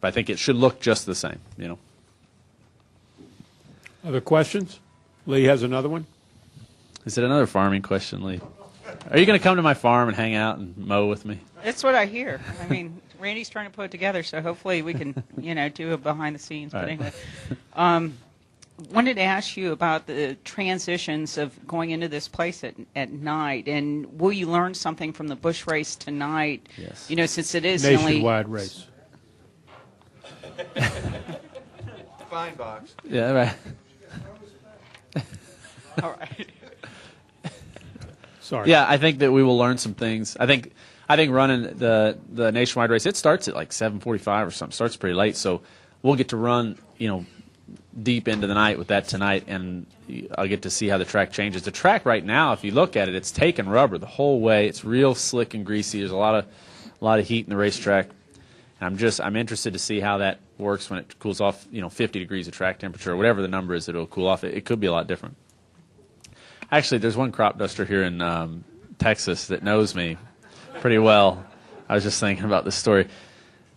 But I think it should look just the same, you know. Other questions? Lee has another one. Is it another farming question, Lee? Are you going to come to my farm and hang out and mow with me? That's what I hear. I mean, Randy's trying to put it together, so hopefully we can, do a behind the scenes. But anyway, wanted to ask you about the transitions of going into this place at night, and will you learn something from the bush race tonight? Yes. Since it is nationwide race. Fine box. Yeah, right. All right. Sorry. Yeah, I think that we will learn some things. I think running the nationwide race, it starts at like 7:45 or something. Starts pretty late, so we'll get to run, deep into the night with that tonight, and I'll get to see how the track changes. The track right now, if you look at it, it's taken rubber the whole way. It's real slick and greasy. There's a lot of heat in the racetrack, and I'm interested to see how that works when it cools off. 50 degrees of track temperature, or whatever the number is that it'll cool off. It could be a lot different. Actually, there's one crop duster here in Texas that knows me pretty well. I was just thinking about this story.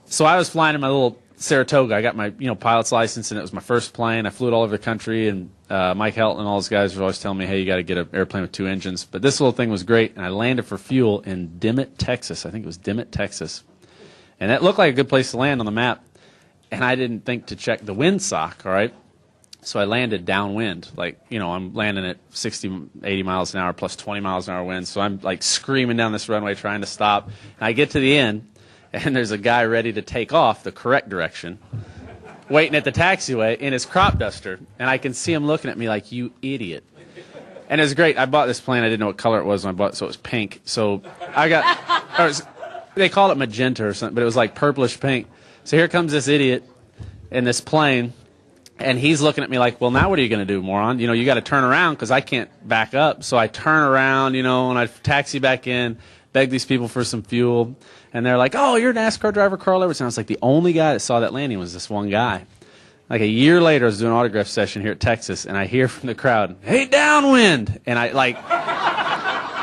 So I was flying in my little Saratoga. I got my pilot's license, and it was my first plane. I flew it all over the country, and Mike Helton and all those guys were always telling me, hey, you got to get an airplane with 2 engines. But this little thing was great, and I landed for fuel in Dimmitt, Texas. I think it was Dimmitt, Texas. And that looked like a good place to land on the map, and I didn't think to check the windsock, all right? So I landed downwind, I'm landing at 60, 80 miles an hour plus 20 miles an hour wind. So I'm like screaming down this runway trying to stop. And I get to the end, and there's a guy ready to take off the correct direction, waiting at the taxiway in his crop duster. And I can see him looking at me like, you idiot. And it was great. I bought this plane. I didn't know what color it was when I bought it, so it was pink. So I got, they called it magenta or something, but it was like purplish pink. So here comes this idiot in this plane. And he's looking at me like, well, now what are you going to do, moron? You got to turn around because I can't back up. So I turn around, and I taxi back in, beg these people for some fuel. And they're like, oh, you're a NASCAR driver, Carl Everson. I was like, the only guy that saw that landing was this one guy. Like a year later, I was doing an autograph session here at Texas, and I hear from the crowd, hey, downwind. And I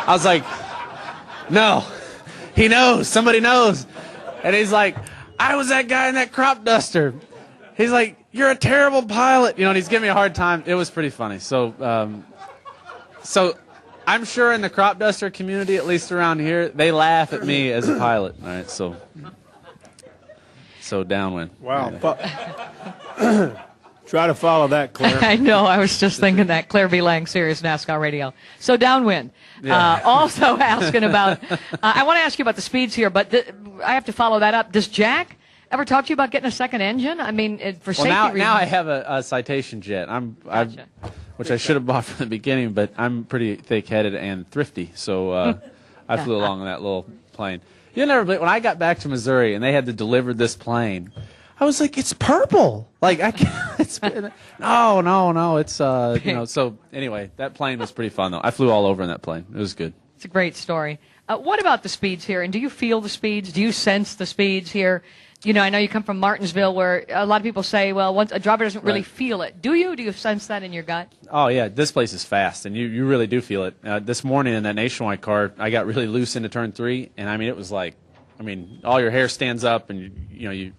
was like, no, he knows. Somebody knows. And he's like, I was that guy in that crop duster. He's like, you're a terrible pilot, and he's giving me a hard time. It was pretty funny. So, so I'm sure in the crop duster community, at least around here, they laugh at me as a pilot. All right, so downwind. Wow. Try to follow that, Claire. I know. I was just thinking that. Claire B. Lang, Sirius NASCAR Radio. So downwind. Yeah. Also asking about. I want to ask you about the speeds here, but I have to follow that up. Does Jack ever talk to you about getting a second engine? I mean, for safety reasons. Now I have a Citation jet. Gotcha. Which I should have bought from the beginning, but I'm pretty thick-headed and thrifty, so I flew along in that little plane. You'll never believe, when I got back to Missouri and they had to deliver this plane, I was like, it's purple. Like, I can't, no, it's, so anyway, that plane was pretty fun, though. I flew all over in that plane. It was good. It's a great story. What about the speeds here, and do you feel the speeds? Do you sense the speeds here? I know you come from Martinsville, where a lot of people say, well, once a driver doesn't really feel it. Do you? Do you sense that in your gut? Oh, yeah. This place is fast, and you really do feel it. This morning in that Nationwide car, I got really loose into turn 3, and, it was like, all your hair stands up, and, you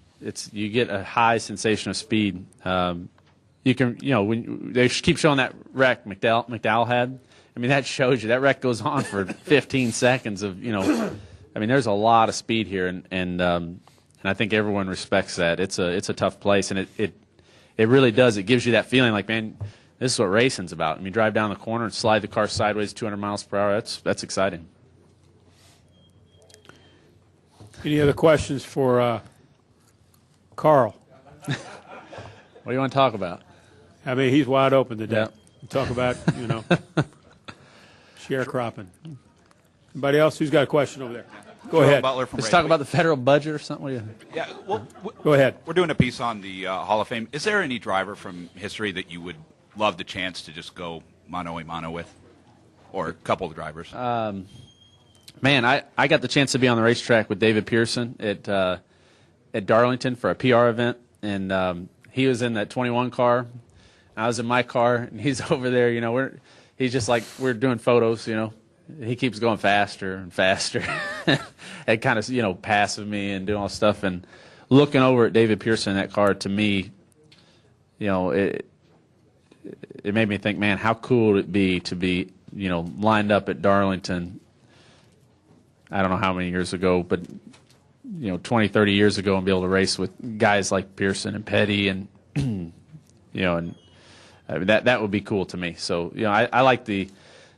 get a high sensation of speed. You can, when they keep showing that wreck McDowell had, that shows you. That wreck goes on for 15 seconds of, there's a lot of speed here, and I think everyone respects that. It's a tough place, and it really does. It gives you that feeling like, man, this is what racing's about. Drive down the corner and slide the car sideways 200 miles per hour. That's exciting. Any other questions for Carl? What do you want to talk about? He's wide open today. Yeah. Talk about, sharecropping. Anybody else who's got a question over there? Go ahead. Butler from Let's talk about the federal budget or something. Yeah, well, go ahead. We're doing a piece on the Hall of Fame. Is there any driver from history that you would love the chance to just go mano-a-mano with? Or a couple of drivers? Man, I got the chance to be on the racetrack with David Pearson at Darlington for a PR event, and he was in that 21 car. I was in my car, and he's over there. He's just like, we're doing photos. He keeps going faster and faster, and kind of passing me and doing all this stuff. And looking over at David Pearson in that car, to me, it made me think, man, how cool would it be to be, lined up at Darlington, I don't know how many years ago, but, 20, 30 years ago, and be able to race with guys like Pearson and Petty and, and I mean, that would be cool to me. So, I like the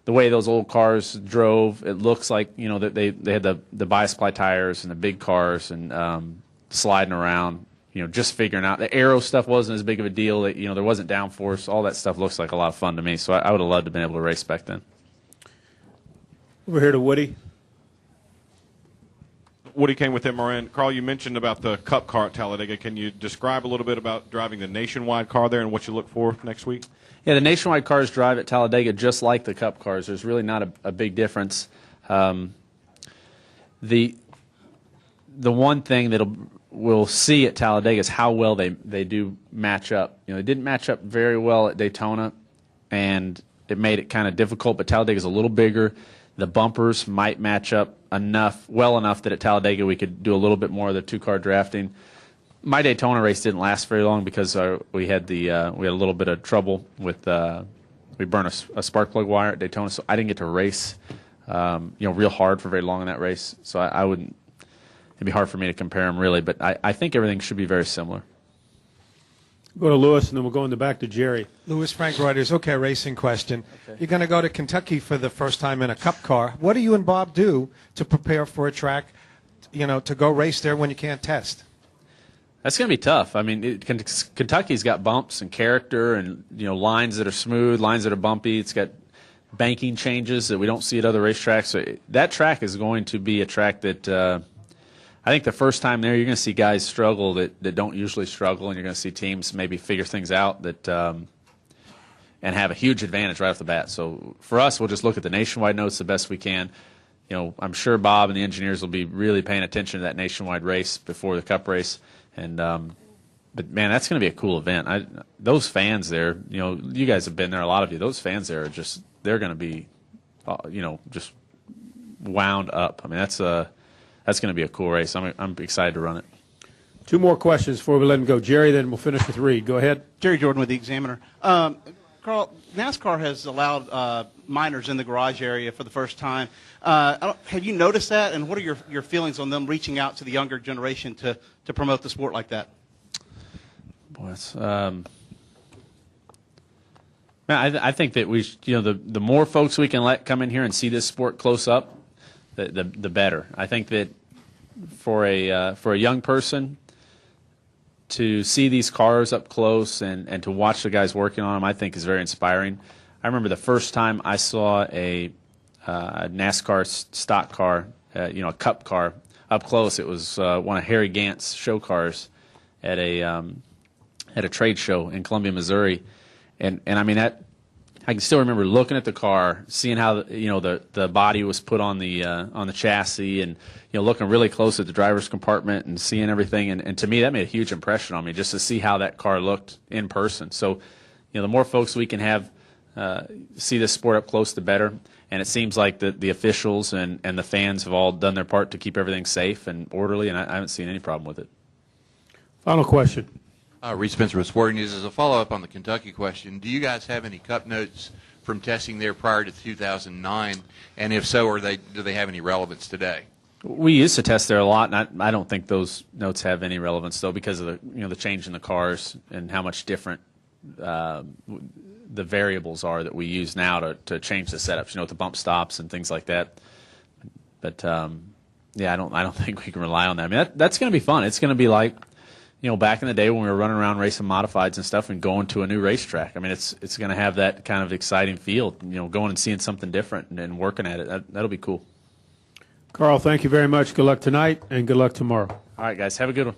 way those old cars drove. It looks like, that they had the bi-supply tires and the big cars and sliding around, just figuring out. The aero stuff wasn't as big of a deal. That, there wasn't downforce. All that stuff looks like a lot of fun to me. So I would have loved to have been able to race back then. Over here to Woody. Woody came with MRN. Carl, you mentioned about the Cup car at Talladega. Can you describe a little bit about driving the Nationwide car there and what you look for next week? Yeah, the Nationwide cars drive at Talladega just like the Cup cars. There's really not a big difference. The one thing that we'll see at Talladega is how well they do match up. They didn't match up very well at Daytona, and it made it kind of difficult, but Talladega's a little bigger. The bumpers might match up well enough that at Talladega we could do a little bit more of the two-car drafting. My Daytona race didn't last very long because we had a little bit of trouble with we burned a spark plug wire at Daytona, so I didn't get to race real hard for very long in that race. So I wouldn't. It'd be hard for me to compare them really, but I think everything should be very similar. Go to Lewis, and then we'll go in the back to Jerry. Louis, Frank Reuters. Okay, racing question. Okay. You're going to go to Kentucky for the first time in a Cup car. What do you and Bob do to prepare for a track, to go race there when you can't test? That's going to be tough. I mean, Kentucky's got bumps and character and, lines that are smooth, lines that are bumpy. It's got banking changes that we don't see at other racetracks. So that track is going to be a track that I think the first time there, you're going to see guys struggle that don't usually struggle, and you're going to see teams maybe figure things out that and have a huge advantage right off the bat. So for us, we'll just look at the Nationwide notes the best we can. I'm sure Bob and the engineers will be really paying attention to that Nationwide race before the Cup race. And but man, that's going to be a cool event. Those fans there, you guys have been there, a lot of you. Those fans there they're going to be, just wound up. I mean, that's going to be a cool race. I'm excited to run it. Two more questions before we let him go. Jerry, then we'll finish with Reed. Go ahead. Jerry Jordan with the Examiner. Carl, NASCAR has allowed minors in the garage area for the first time. Have you noticed that, and what are your feelings on them reaching out to the younger generation to promote the sport like that? Boy, I think that we, the more folks we can let come in here and see this sport close up, the better. I think that for a young person to see these cars up close and to watch the guys working on them, I think is very inspiring. I remember the first time I saw a NASCAR stock car, a Cup car, up close. It was one of Harry Gant's show cars at a trade show in Columbia, Missouri, and I mean that. I can still remember looking at the car, seeing how the body was put on the chassis, and looking really close at the driver's compartment and seeing everything. And to me, that made a huge impression on me just to see how that car looked in person. So, the more folks we can have see this sport up close, the better. And it seems like the officials and the fans have all done their part to keep everything safe and orderly, and I haven't seen any problem with it. Final question. Reed Spencer with Sporting News. As a follow-up on the Kentucky question, do you guys have any Cup notes from testing there prior to 2009? And if so, do they have any relevance today? We used to test there a lot, and I don't think those notes have any relevance, though, because of the change in the cars and how much different the variables are that we use now to change the setups, with the bump stops and things like that. But yeah, I don't think we can rely on that. I mean, that's going to be fun. It's going to be like, back in the day when we were running around racing modifieds and stuff and going to a new racetrack. I mean, it's going to have that kind of exciting feel, going and seeing something different and working at it. That'll be cool. Carl, thank you very much. Good luck tonight and good luck tomorrow. All right, guys. Have a good one.